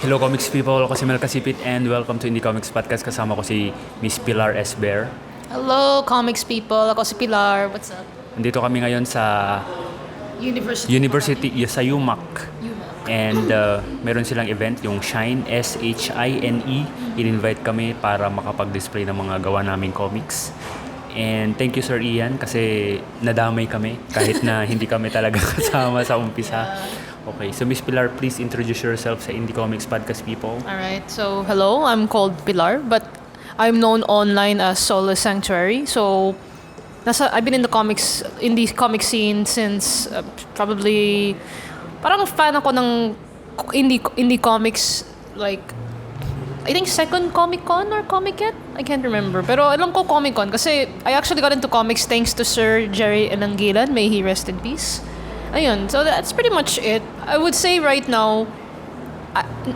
Hello Komiks People, ako si Mel Kasipit and welcome to Indie Comics Podcast. Kasama ko si Miss Pilar Esber. Hello, Komiks People. Ako si Pilar. What's up? Nandito kami ngayon sa University sa UMAC. And meron silang event, yung Shine, S-H-I-N-E. In-invite kami para makapag-display ng mga gawa naming comics. And thank you Sir Ian kasi nadamay kami kahit na hindi kami talaga kasama sa umpisa. Okay, so Miss Pilar, please introduce yourself sa Indie Comics Podcast People. Alright, so hello, I'm called Pilar, but I'm known online as Soulless Sanctuary. So, I've been in the comic scene since probably, parang fan ako ng indie comics, like, I think second Comic Con or Comiket? I can't remember. Pero alam ko Comic Con kasi I actually got into comics thanks to Sir Jerry Enangilan. May he rest in peace. Ayun, so that's pretty much it. I would say right now,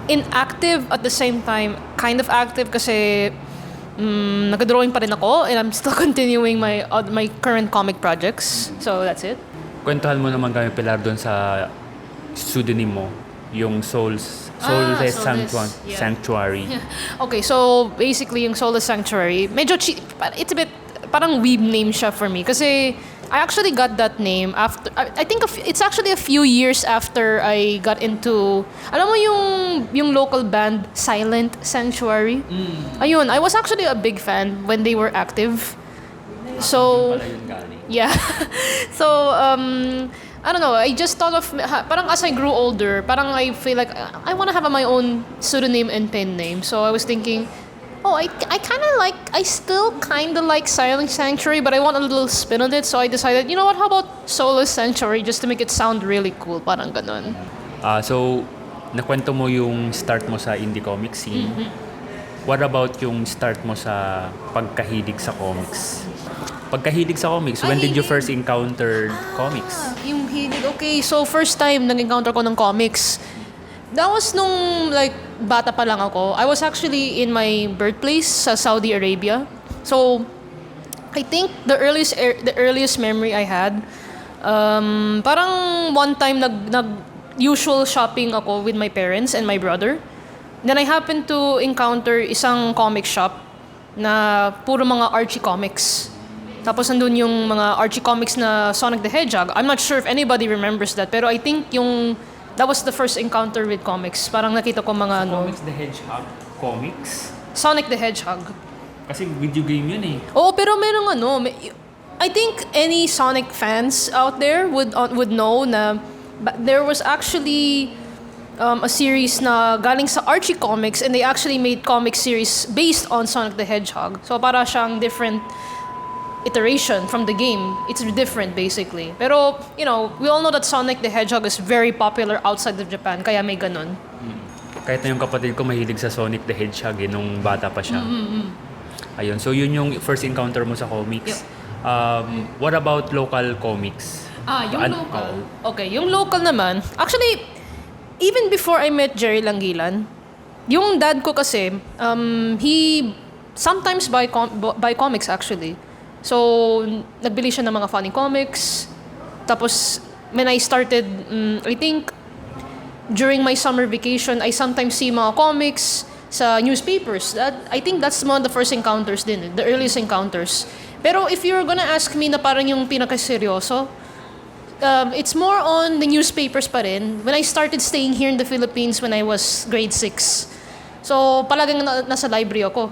inactive at the same time, kind of active kasi nag-drawing pa rin ako and I'm still continuing my current comic projects. So that's it. Kwentuhan mo naman kami, Pilar, doon sa pseudonym mo, yung Soulless Sanctuary. Okay, so basically yung Soulless Sanctuary, medyo it's a bit parang weeb name siya for me kasi I actually got that name after, I think it's actually a few years after I got into, alam mo yung local band Silent Sanctuary? Ayun, I was actually a big fan when they were active. So, yeah. So, I don't know, I just thought of, parang as I grew older, parang I feel like I want to have my own pseudonym and pen name. So I was thinking, I still kind of like Silent Sanctuary, but I want a little spin on it. So I decided, you know what, how about Soulless Sanctuary just to make it sound really cool, parang ganun. So, nakwento mo yung start mo sa indie comics scene. What about yung start mo sa pagkahilig sa comics? Pagkahilig sa comics, when did you first encounter comics? Yung hilig, okay. So first time nag-encounter ko ng comics, that was nung like bata pa lang ako. I was actually in my birthplace sa Saudi Arabia. So I think the earliest memory I had, parang one time nag usual shopping ako with my parents and my brother. Then I happened to encounter isang comic shop na puro mga Archie comics. Tapos nandun yung mga Archie comics na Sonic the Hedgehog. I'm not sure if anybody remembers that, pero I think that was the first encounter with comics. Parang nakita ko mga Comics the Hedgehog comics? Sonic the Hedgehog. Kasi video game yun eh. Oo, pero merong I think any Sonic fans out there would know na there was actually a series na galing sa Archie Comics and they actually made comic series based on Sonic the Hedgehog. So para siyang different iteration from the game. It's different basically. Pero, you know, we all know that Sonic the Hedgehog is very popular outside of Japan, kaya may ganun. Kahit na yung kapatid ko mahilig sa Sonic the Hedgehog nung bata pa siya. Ayun, so yun yung first encounter mo sa comics. Yep. What about local comics? Yung local. Okay, yung local naman. Actually, even before I met Jerry Langilan, yung dad ko kasi, he sometimes buy comics actually. So, nagbili siya ng mga funny comics. Tapos, when I started, I think, during my summer vacation, I sometimes see mga comics sa newspapers. I think that's one of the first encounters din, the earliest encounters. Pero if you're gonna ask me na parang yung pinakaseryoso, it's more on the newspapers pa rin. When I started staying here in the Philippines when I was grade 6. So, palagang nasa library ako.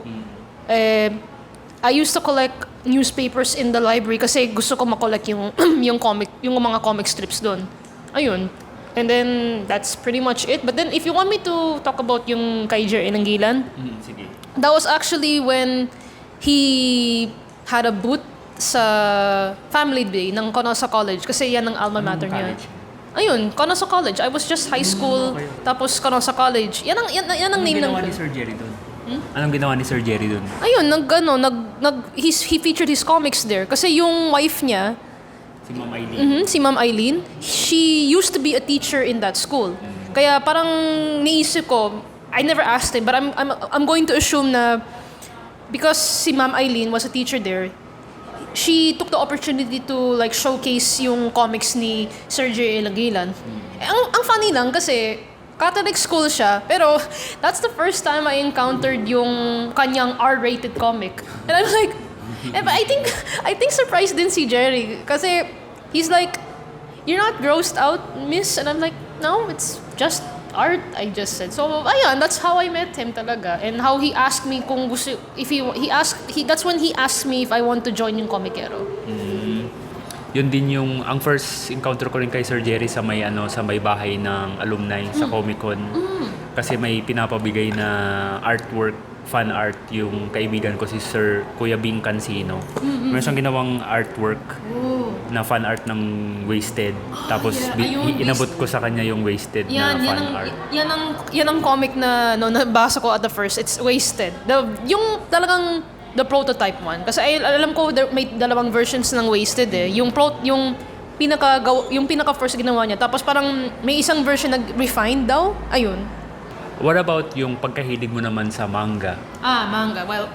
I used to collect newspapers in the library kasi gusto ko makollect yung yung mga comic strips doon. Ayun. And then that's pretty much it. But then if you want me to talk about yung kay Jer Enangilan, Sige. that was actually when he had a booth sa Family Day ng Conosa College kasi yan ang alma mater niya. Ayun, Conosa College. I was just high school, tapos Conosa College. Yan ang name ng ginawa ni Sir Jerry doon? Anong ginawa ni Sir Jerry doon? Ayun, he featured his comics there. Kasi yung wife niya, Si Ma'am Eileen? si Ma'am Eileen, she used to be a teacher in that school. Kaya parang niisip ko, I never asked him, but I'm going to assume na because si Ma'am Eileen was a teacher there, she took the opportunity to like showcase yung comics ni Sir J. Lagilan. Ang funny lang kasi Catholic school siya, pero that's the first time I encountered yung kanyang R-rated comic. And I'm like, I think surprised din si Jerry kasi he's like, "You're not grossed out, miss?" And I'm like, "No, it's just art," I just said. So, ayun, that's how I met him talaga. And how he asked me kung gusto, that's when he asked me if I want to join yung Komikero. Yun din ang first encounter ko rin kay Sir Jerry sa may bahay ng alumni sa Comic Con. Kasi may pinapabigay na artwork, fan art yung kaibigan ko si Sir Kuya Bing Cancino. Meron siyang ginawang artwork na fan art ng Wasted. Tapos inabot ko sa kanya yung Wasted na fan art. Yan ang comic na nabasa ko at the first. It's Wasted. Yung talagang the prototype one. Kasi alam ko may dalawang versions ng Wasted eh. Yung pinaka first ginawa niya. Tapos parang may isang version nag-refined daw. Ayun. What about yung pagkahilig mo naman sa manga? Manga. Well,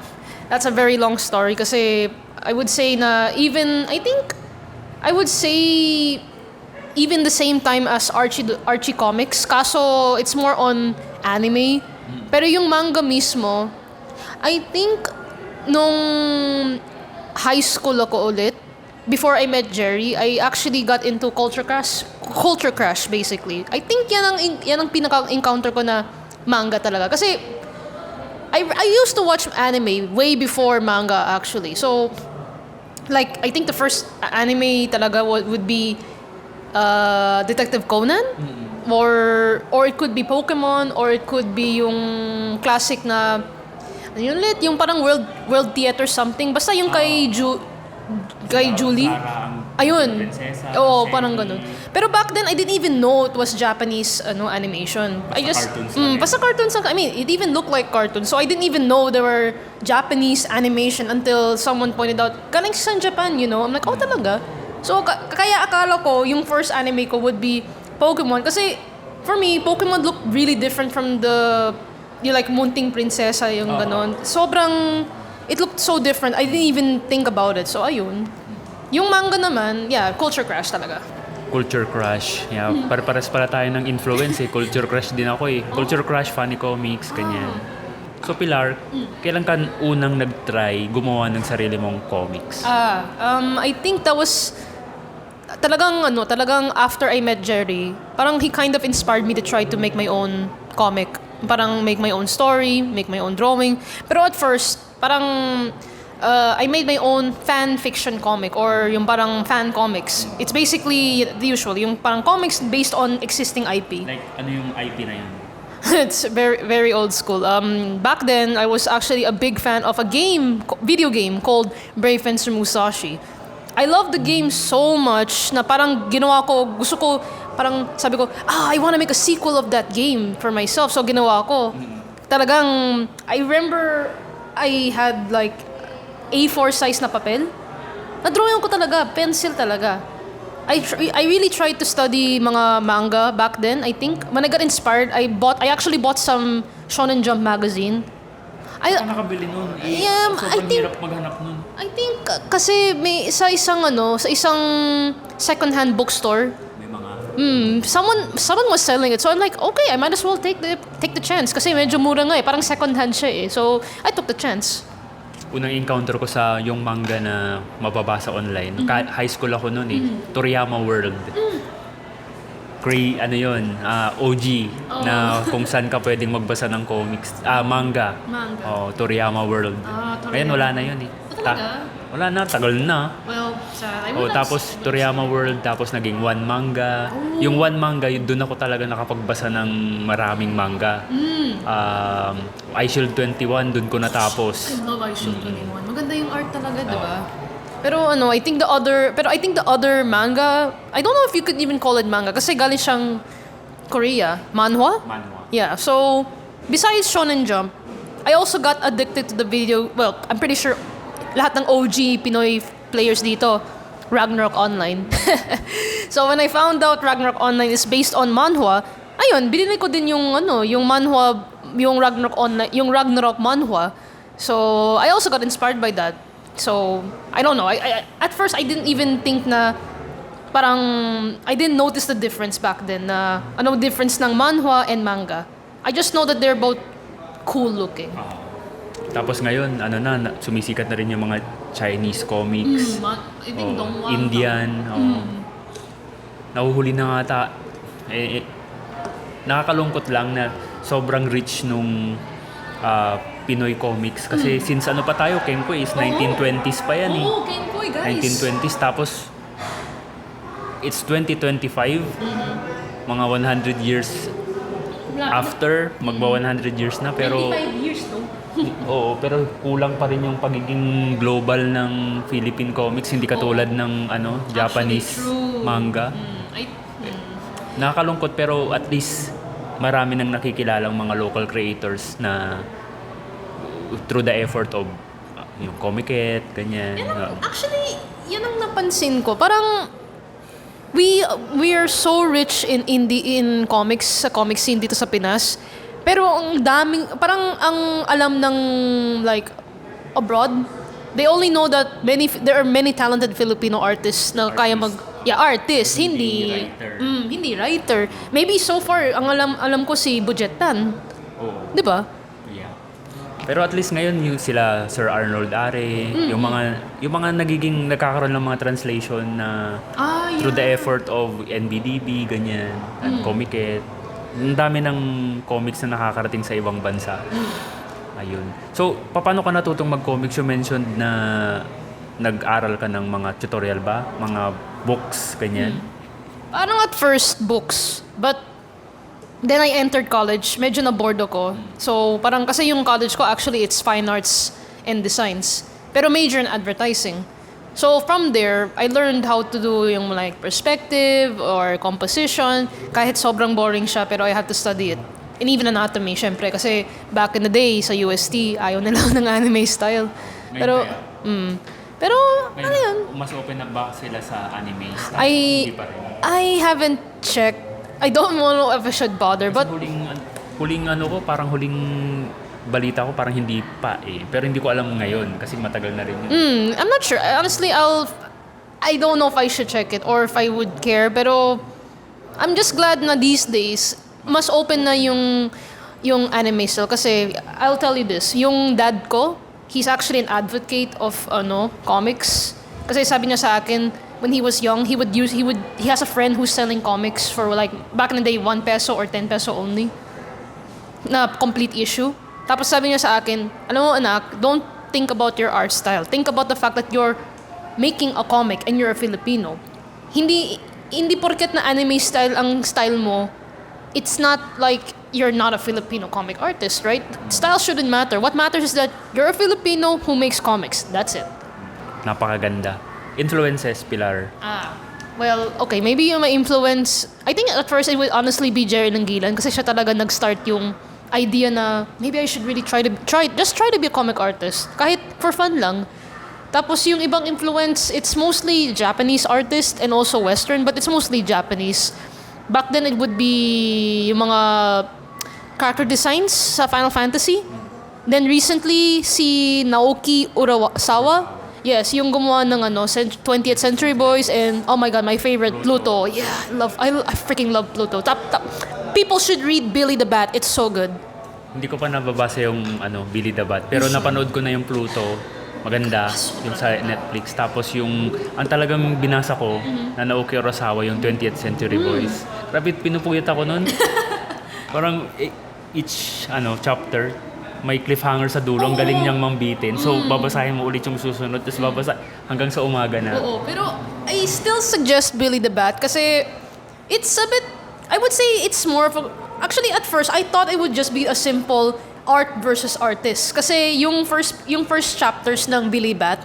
that's a very long story kasi I would say na even the same time as Archie Comics. Kaso it's more on anime. Pero yung manga mismo, I think nung high school ako ulit, before I met Jerry, I actually got into Culture Crash basically. I think yan ang pinaka-encounter ko na manga talaga. Kasi I used to watch anime way before manga actually. So, like, I think the first anime talaga would be Detective Conan. Or it could be Pokemon, or it could be yung classic na yung parang world theater something. Basta yung kay Julie. Ayun. Oo, parang ganun. Pero back then, I didn't even know it was Japanese animation. Basta cartoons. I mean, it even looked like cartoons. So I didn't even know there were Japanese animation until someone pointed out, galing sa Japan, I'm like, oh talaga? So kaya akala ko, yung first anime ko would be Pokemon. Kasi for me, Pokemon looked really different from yung like munting prinsesa, yung ganon. Sobrang, it looked so different. I didn't even think about it. So, ayun. Yung manga naman, Culture Crash talaga. Culture Crash. Yeah, pares pala tayo ng influence eh. Culture Crash din ako eh. Culture Crash, funny comics, kanyan. So, Pilar, kailan ka unang nag-try gumawa ng sarili mong comics? I think that was talagang after I met Jerry, parang he kind of inspired me to try to make my own comic. Parang make my own story, make my own drawing. Pero at first, parang I made my own fan fiction comic or yung parang fan comics. It's basically the usual, yung parang comics based on existing IP. Like, ano yung IP na yun? It's very, very old school. Back then, I was actually a big fan of a video game called Brave Fencer Musashi. I love the game so much na parang gusto ko, parang sabi ko, I want to make a sequel of that game for myself. So ginawa ko. Talagang, I remember I had like A4 size na papel. Na-drawing ko talaga, pencil talaga. I really tried to study mga manga back then. I think when I got inspired, I actually bought some Shonen Jump magazine. Saan nakabili nun? Sobrang hirap maghanap nun. I think kasi may sa isang second-hand bookstore. May mga Someone was selling it. So I'm like, okay, I might as well take the chance kasi medyo mura nga eh, parang second-hand siya eh. So I took the chance. Unang encounter ko sa yung manga na mababasa online. High school ako noon eh. Toriyama World. OG na kung saan ka pwedeng magbasa ng comics. Manga. Toriyama World. Ngayon wala na yun eh. Wala na, tagal na. Well, Tapos Toriyama World, tapos naging One Manga. Yung One Manga, doon ako talaga nakapagbasa ng maraming manga. I Shield 21, doon ko natapos. I love I Shield 21. Maganda yung art talaga, diba? Pero I think the other manga, I don't know if you could even call it manga kasi galing siyang Korea. Manhwa? Yeah, so besides Shonen Jump, I also got addicted to the video, well, I'm pretty sure lahat ng OG Pinoy players dito, Ragnarok Online. So when I found out Ragnarok Online is based on manhwa, ayun, binili ko din yung manhwa, yung Ragnarok Online, yung Ragnarok manhwa. So I also got inspired by that. So I don't know. I at first I didn't even think na parang I didn't notice the difference back then na ano difference ng manhwa and manga. I just know that they're both cool looking. Tapos ngayon, sumisikat na rin yung mga Chinese comics. I think Indian. Nahuhuli na nga ata. Nakakalungkot lang na sobrang rich nung Pinoy comics. Kasi since ano pa tayo, Kenkoy is 1920s pa yan Oo, Kenkoy, guys. 1920s. Tapos, it's 2025. Mga 100 years after, magba 100 years na. Pero 25 years, no? oo, pero kulang pa rin yung pagiging global ng Philippine comics, hindi katulad ng Japanese true. manga. Nakakalungkot pero at least marami nang nakikilalang mga local creators na through the effort of yung Comiket, ganyan. Actually, yan ang napansin ko. Parang we are so rich in comics, sa comic scene dito sa Pinas. Pero ang daming, parang ang alam ng like abroad, they only know that there are many talented Filipino artists na kaya artist, hindi writer. Maybe so far ang alam ko si Budgetan. Oo. 'Di ba? Yeah. Pero at least ngayon yung sila Sir Arnold Are, yung mga nagkakaroon ng mga translation na through the effort of NBDB ganyan, at Comiket. Ang dami ng comics na nakakarating sa ibang bansa. Ayun. So, paano ka natutong mag-comics? You mentioned na nag-aral ka ng mga tutorial ba? Mga books, ganyan? Parang at first, books. But then I entered college. Medyo na-bored ako. So, parang kasi yung college ko, actually, it's fine arts and designs. Pero major in advertising. So, from there, I learned how to do yung like perspective or composition. Kahit sobrang boring siya, pero I had to study it. And even anatomy, syempre. Kasi back in the day, sa UST, ayaw nila ng anime style. Pero, pero, ano yun? Mas open na ba sila sa anime style? I Hindi pa rin. I haven't checked. I don't know if I should bother, but Huling balita ko parang hindi pa eh. Pero hindi ko alam ngayon kasi matagal na rin yun. I'm not sure. Honestly, I don't know if I should check it or if I would care. Pero I'm just glad na these days mas open na yung anime style. Kasi I'll tell you this, yung dad ko, he's actually an advocate of comics. Kasi sabi niya sa akin, when he was young, he has a friend who's selling comics for like back in the day 1 peso or 10 peso only na complete issue. Tapos sabi niya sa akin, alam mo anak, don't think about your art style. Think about the fact that you're making a comic and you're a Filipino. Hindi porket na anime style ang style mo, it's not like you're not a Filipino comic artist, right? Style shouldn't matter. What matters is that you're a Filipino who makes comics. That's it. Napakaganda. Influences, Pilar. Well, okay, maybe yung may influence, I think at first it would honestly be Jerry Langgilan kasi siya talaga nag-start yung idea na maybe I should really try to be a comic artist. Kahit for fun lang. Tapos yung ibang influence, it's mostly Japanese artist and also Western, but it's mostly Japanese. Back then, it would be yung mga character designs sa Final Fantasy. Then recently, si Naoki Urasawa. Yes, yung gumawa ng 20th Century Boys and oh my god, my favorite, Pluto. Yeah, I freaking love Pluto. People should read Billy the Bat. It's so good. Hindi ko pa nababasa yung Billy the Bat. Pero napanood ko na yung Pluto. Maganda. Yung sa Netflix. Tapos yung, ang talagang binasa ko, na Naoki Urasawa, yung 20th Century Boys. Grabe, pinupuyat ako nun. Parang each chapter, may cliffhanger sa dulo. Ang galing niyang mambitin. So, babasahin mo ulit yung susunod. Tapos babasa hanggang sa umaga na. Oo, pero I still suggest Billy the Bat kasi it's a bit, I would say it's more of a, actually at first I thought it would just be a simple art versus artist kasi yung first chapters ng Billy Bat,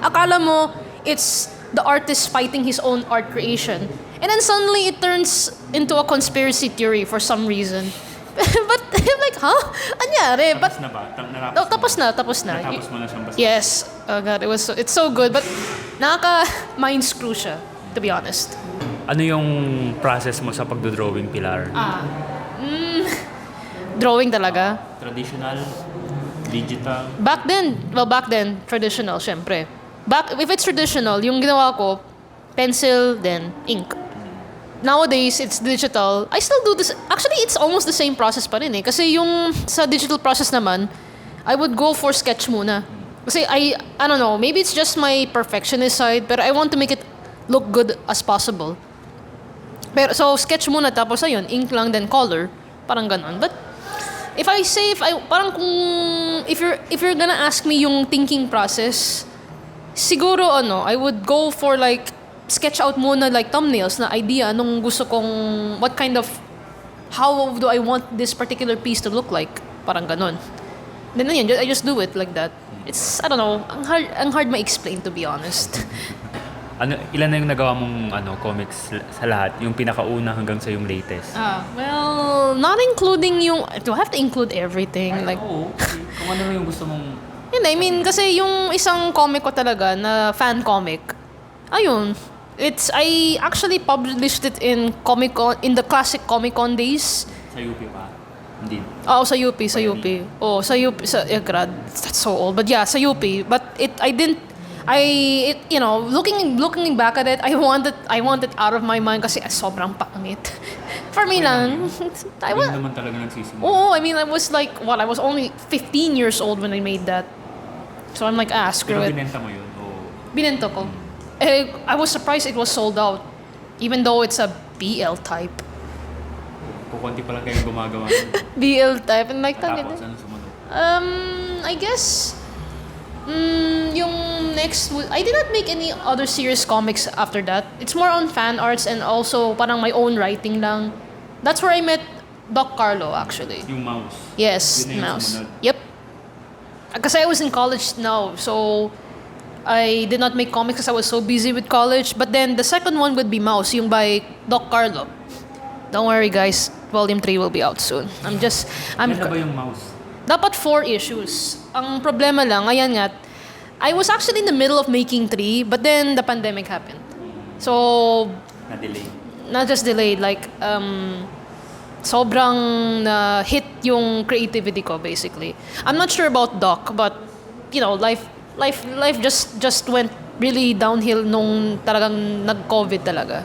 akala mo it's the artist fighting his own art creation, and then suddenly it turns into a conspiracy theory for some reason. But I'm like, huh? Anyari? Tapos na ba? Tapos na. Natapos mo na siyang basa? Yes. Oh god, it's so good, but nakaka-mind screw siya, to be honest. Ano yung process mo sa pagdodrawing, Pilar? Drawing talaga. Traditional? Digital? Back then, traditional, syempre. If it's traditional, yung ginawa ko, pencil, then ink. Nowadays, it's digital. I still do this. Actually, it's almost the same process pa rin eh. Kasi yung sa digital process naman, I would go for sketch muna. Kasi I don't know, maybe it's just my perfectionist side, but I want to make it look good as possible. Pero, so, sketch muna, tapos ayun, ink lang, then color. Parang ganon. But, parang kung, if you're gonna ask me yung thinking process, siguro, I would go for like, sketch out muna like thumbnails na idea, anong gusto kong, how do I want this particular piece to look like? Parang ganon. Then yun, I just do it like that. It's, I don't know, ang hard ma-explain to be honest. Ilan na yung nagawa mong comics sa lahat? Yung pinakauna hanggang sa yung latest? Well, not including yung, do I have to include everything? Like, oo. Kung ano yung gusto mong... Yun, I mean, kasi yung isang comic ko talaga na fan comic, ayun, I actually published it in Comic-Con, in the classic Comic-Con days. Sa UP pa? Hindi. Oo, sa UP. Oh, sa UP, grad, that's so old. But yeah, sa UP. But looking back at it, I want it out of my mind kasi sobrang pangit. For me lang. Hindi naman talaga nagsisimula. Oo, I mean, I was like, I was only 15 years old when I made that. So I'm like, screw it. Pero binenta mo yun? Binenta ko. I was surprised it was sold out. Even though it's a BL type. Kukunti pa lang kayong gumagawa. BL type. And like, tapos, ano sumunod? I guess, yung next, I did not make any other serious comics after that. It's more on fan arts and also parang my own writing lang. That's where I met Doc Carlo, actually. Yung mouse? Yes, yun mouse. Sumunod. Yep. Kasi I was in college now, so I did not make comics because I was so busy with college. But then the second one would be Mouse, yung by Doc Carlo. Don't worry, guys. Volume 3 will be out soon. Ano ba yung mouse? Dapat 4 issues. Ang problema lang, ayan nga, I was actually in the middle of making 3, but then the pandemic happened. So, Na-delay? not just delayed, like, sobrang hit yung creativity ko, basically. I'm not sure about Doc, but, life just went really downhill nung talagang nag-COVID talaga.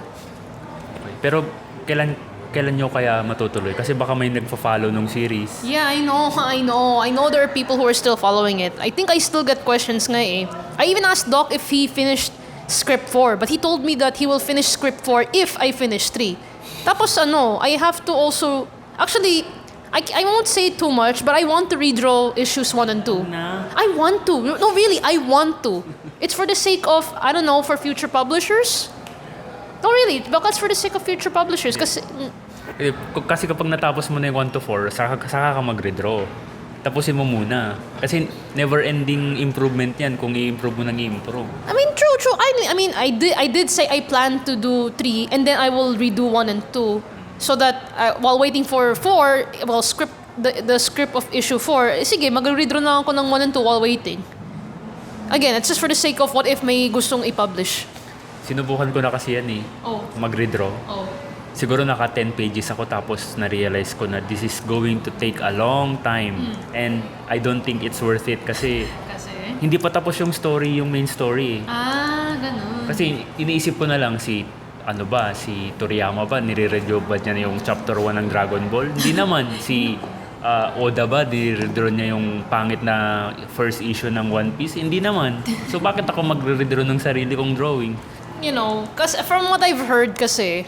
Okay. Pero, kailan nyo kaya matutuloy? Kasi baka may nagpa-follow nung series. Yeah, I know there are people who are still following it. I think I still get questions nga eh. I even asked Doc if he finished script 4, but he told me that he will finish script 4 if I finish 3. Tapos I have to also... Actually, I won't say too much, but I want to redraw issues 1 and 2. I want to. No, really, I want to. It's for the sake of, I don't know, for future publishers. No, really, baka it's for the sake of future publishers. Kasi kapag natapos mo na yung 1 to 4, saka ka mag-redraw. Tapusin mo muna. Kasi never-ending improvement yan kung i-improve mo nang i-improve. I mean, true. I did say I plan to do 3 and then I will redo 1 and 2 so that while waiting for 4, the script of issue 4, sige, mag-redraw na ako ng 1 and 2 while waiting. Again, it's just for the sake of what if may gustong i-publish. Sinubukan ko na kasi yan eh. Oh. Mag-redraw. Oh. Siguro naka 10 pages ako tapos na-realize ko na this is going to take a long time. And I don't think it's worth it kasi hindi pa tapos yung story, yung main story. Ganun. Kasi iniisip ko na lang si Toriyama ba, nire-redraw ba niya yung chapter 1 ng Dragon Ball? Hindi naman. Si Oda ba, nire-redraw niya yung pangit na first issue ng One Piece? Hindi naman. So bakit ako magre-redraw ng sarili kong drawing? Because from what I've heard kasi,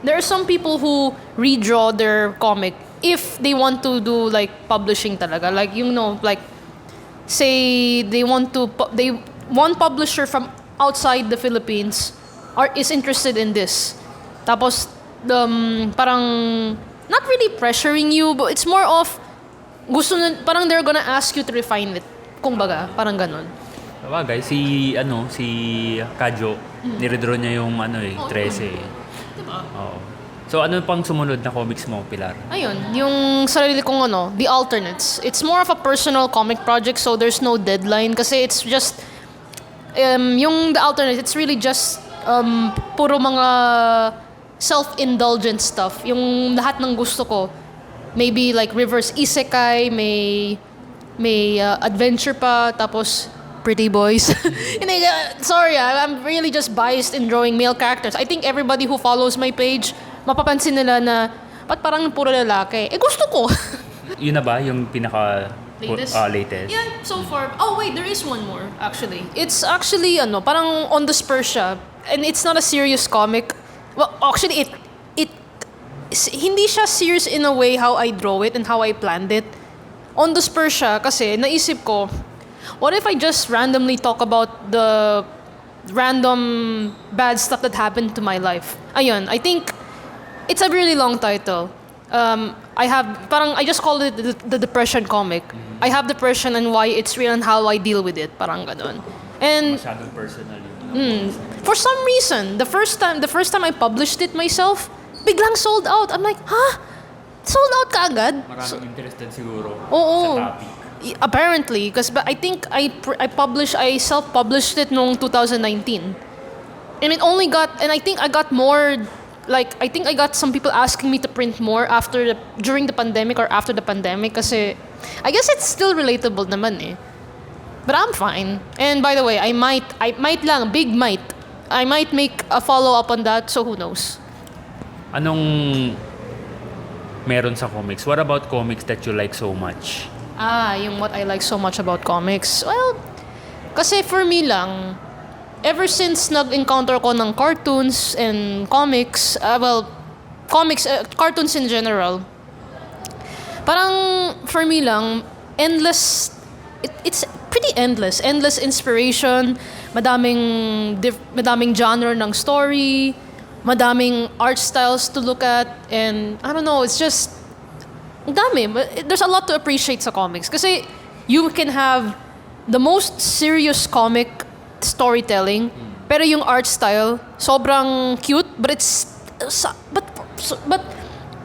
there are some people who redraw their comic if they want to do like publishing talaga. Like, like, say they want one publisher from outside the Philippines is interested in this. Tapos, parang, not really pressuring you, but it's more of, parang they're gonna ask you to refine it. Kumbaga, parang ganun. Sabagay, si Kajo, niredraw niya yung 13. Diba? Oo. So ano pang sumunod na comics mo, Pilar? Ayun, yung sarili kong The Alternates. It's more of a personal comic project, so there's no deadline kasi it's just yung The Alternates, it's really just puro mga self-indulgent stuff. Yung lahat ng gusto ko. Maybe like reverse isekai, may adventure pa, tapos pretty boys. Sorry, I'm really just biased in drawing male characters. I think everybody who follows my page, mapapansin nila na, ba't parang puro lalaki? Gusto ko. Yun na ba yung pinaka Latest? Latest? Yeah, so far. Oh wait, there is one more actually. It's actually parang on the spur siya, and it's not a serious comic. Well, actually hindi siya serious in a way how I draw it and how I planned it. On the spur siya kasi naisip ko, what if I just randomly talk about the random bad stuff that happened to my life? Ayun, I think it's a really long title. I just called it the depression comic. I have depression and why it's real and how I deal with it. Parang ganun. And Masyadong personal yun. for some reason, the first time I published it myself, biglang sold out. I'm like, huh? Sold out ka agad? Maraming interested siguro Oo. sa topic. Apparently, because I think I self-published it noong 2019. And it only got, and I think I got more, I think I got some people asking me to print more during the pandemic or after the pandemic kasi I guess it's still relatable naman eh. But I'm fine. And by the way, I might make a follow-up on that, so who knows? Anong meron sa comics? What about comics that you like so much? Yung what I like so much about comics. Well, kasi for me lang, ever since nag-encounter ko ng cartoons and comics, cartoons in general, parang for me lang, it's pretty endless. Endless inspiration, madaming genre ng story, madaming art styles to look at, and I don't know, it's just, ang dami. There's a lot to appreciate sa comics. Kasi you can have the most serious comic storytelling, pero yung art style, sobrang cute, but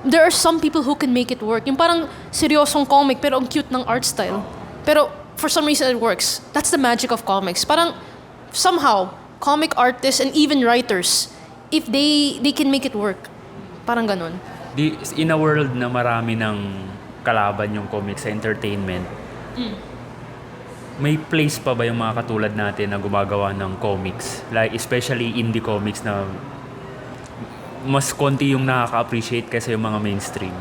there are some people who can make it work. Yung parang seryosong comic, pero ang cute ng art style. Pero for some reason it works. That's the magic of comics. Parang somehow, comic artists and even writers, if they can make it work. Parang ganun. In a world na marami ng kalaban yung comics sa entertainment, may place pa ba yung mga katulad natin na gumagawa ng comics? Like, especially indie comics na mas konti yung nakaka-appreciate kaysa yung mga mainstream.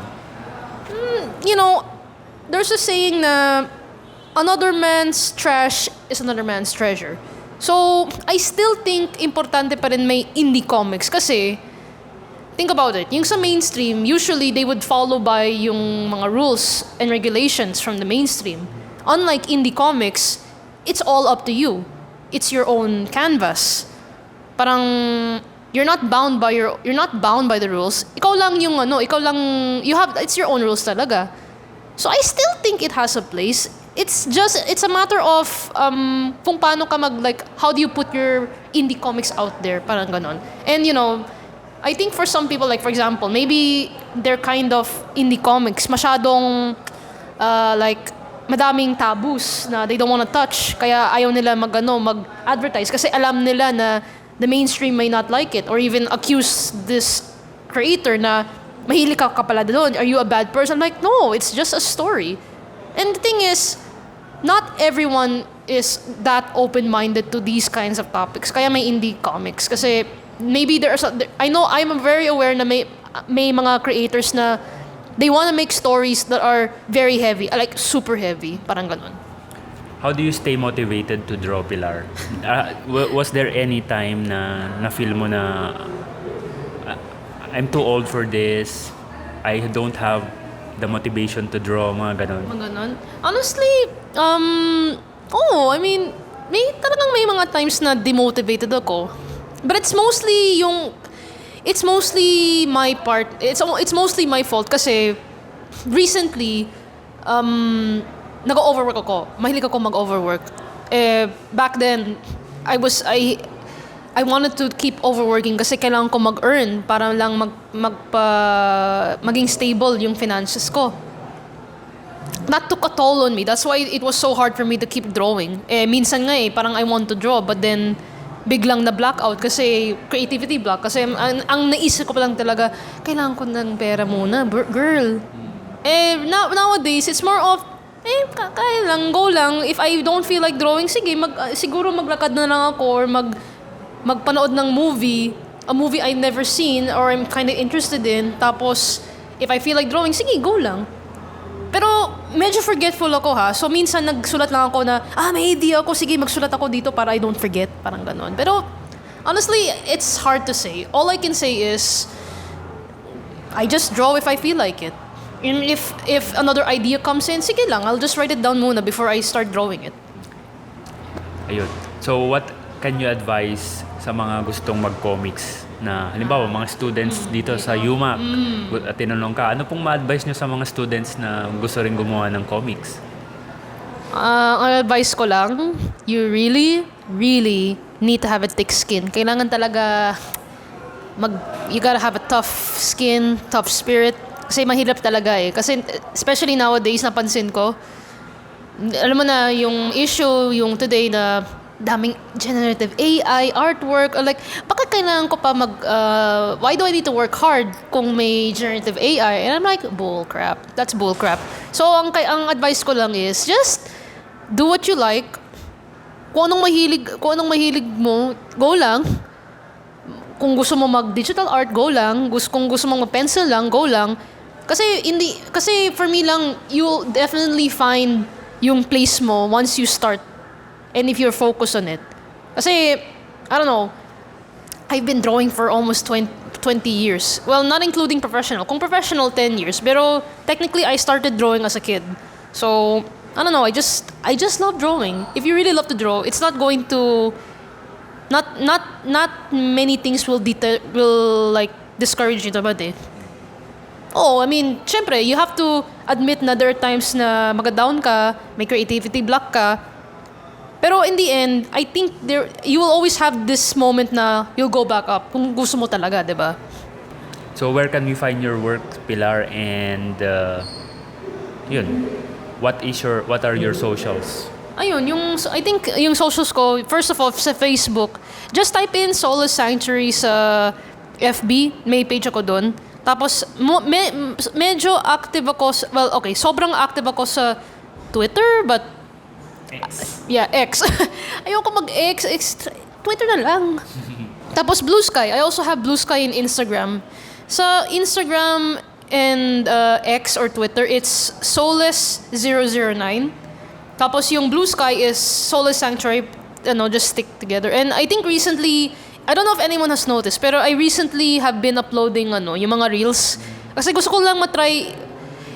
There's a saying na another man's trash is another man's treasure. So, I still think importante pa rin may indie comics kasi think about it. Yung sa mainstream, usually they would follow by yung mga rules and regulations from the mainstream. Unlike indie comics, it's all up to you. It's your own canvas. Parang you're not bound by the rules. It's your own rules talaga. So I still think it has a place. It's a matter of kung paano ka how do you put your indie comics out there, parang ganon. And I think for some people, like for example, maybe they're kind of indie comics masyadong madaming taboos na they don't want to touch, kaya ayaw nila mag-advertise kasi alam nila na the mainstream may not like it or even accuse this creator na mahilig ka pala doon, are you a bad person? I'm like, no, it's just a story. And the thing is, not everyone is that open-minded to these kinds of topics. Kaya may indie comics. Kasi maybe I'm very aware na may mga creators na they want to make stories that are very heavy, like super heavy, parang ganun. How do you stay motivated to draw, Pilar? Was there any time na feel mo na I'm too old for this, I don't have the motivation to draw, mga ganun? Mga ganun? Honestly, I mean, talagang may mga times na demotivated ako. But it's mostly my part. It's mostly my fault kasi recently, nag-overwork ako. Mahilig ako mag-overwork. Back then, I wanted to keep overworking kasi kailangan ko mag-earn para lang maging stable yung finances ko. That took a toll on me. That's why it was so hard for me to keep drawing. Minsan nga parang I want to draw but then biglang na blackout kasi creativity block. Kasi ang naisip ko pa lang talaga, kailangan ko ng pera muna, girl. Nowadays, it's more of Kaya lang, go lang. If I don't feel like drawing, sige, siguro maglakad na lang ako or magpanood ng movie, a movie I've never seen or I'm kind of interested in. Tapos, if I feel like drawing, sige, go lang. Pero, medyo forgetful ako ha. So, minsan nagsulat lang ako na, may idea ako, sige, magsulat ako dito para I don't forget. Parang ganon. Pero, honestly, it's hard to say. All I can say is, I just draw if I feel like it. And if another idea comes in, sige lang, I'll just write it down muna before I start drawing it. Ayun. So, what can you advise sa mga gustong mag-comics na, halimbawa, mga students dito sa UMAC? At tinanong ka, ano pong ma-advise nyo sa mga students na gusto rin gumawa ng comics? Ang advice ko lang, you really, really need to have a thick skin. Kailangan talaga you gotta have a tough skin, tough spirit. Kasi mahirap talaga eh. Kasi especially nowadays, napansin ko, alam mo na yung issue, yung today na daming generative AI, artwork, or like, bakit kailangan ko pa why do I need to work hard kung may generative AI? And I'm like, bull crap. That's bull crap. So, ang advice ko lang is, just do what you like. Kung anong mahilig mo, go lang. Kung gusto mo mag-digital art, go lang. Kung gusto mo mag-pencil lang, go lang. Kasi for me lang, you'll definitely find yung place mo once you start and if you're focused on it. Kasi, I don't know, I've been drawing for almost 20 years. Well, not including professional. Kung professional, 10 years. Pero technically, I started drawing as a kid. So, I don't know, I just love drawing. If you really love to draw, it's not going to... Not many things will like discourage you about it. I mean, syempre, you have to admit na there are times na mag-down ka, may creativity block ka. Pero in the end, I think you will always have this moment na you'll go back up kung gusto mo talaga, 'di ba? So, where can we find your work, Pilar? And, yun, what are your socials? Ayun, I think yung socials ko, first of all, sa Facebook, just type in Soulless Sanctuary sa FB, may page ako doon. Tapos, medyo active ako, sobrang active ako sa Twitter, but... X. Yeah, X. Ayoko mag-X, Twitter na lang. Tapos Blue Sky, I also have Blue Sky in Instagram. Sa Instagram and X or Twitter, it's Soulless009. Tapos yung Blue Sky is Soulless Sanctuary, just stick together. And I think recently, I don't know if anyone has noticed, pero I recently have been uploading yung mga reels. Kasi gusto ko lang matry.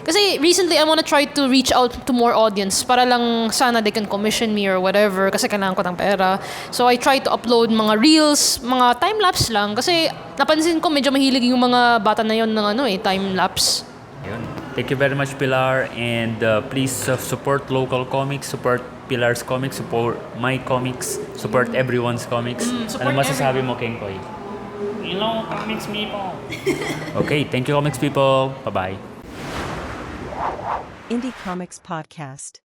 Kasi recently, I wanna try to reach out to more audience para lang sana they can commission me or whatever kasi kailangan ko ng pera. So I try to upload mga reels, mga time-lapse lang. Kasi napansin ko medyo mahilig yung mga bata na yon ng time-lapse. Yun. Thank you very much, Pilar. And please support local comics, support Pilar's comics, support my comics, support everyone's comics. Ano masasabi mo, Kengkoy? Hello, Komiks People. Okay, thank you, Komiks People. Bye-bye. Indie Comics Podcast.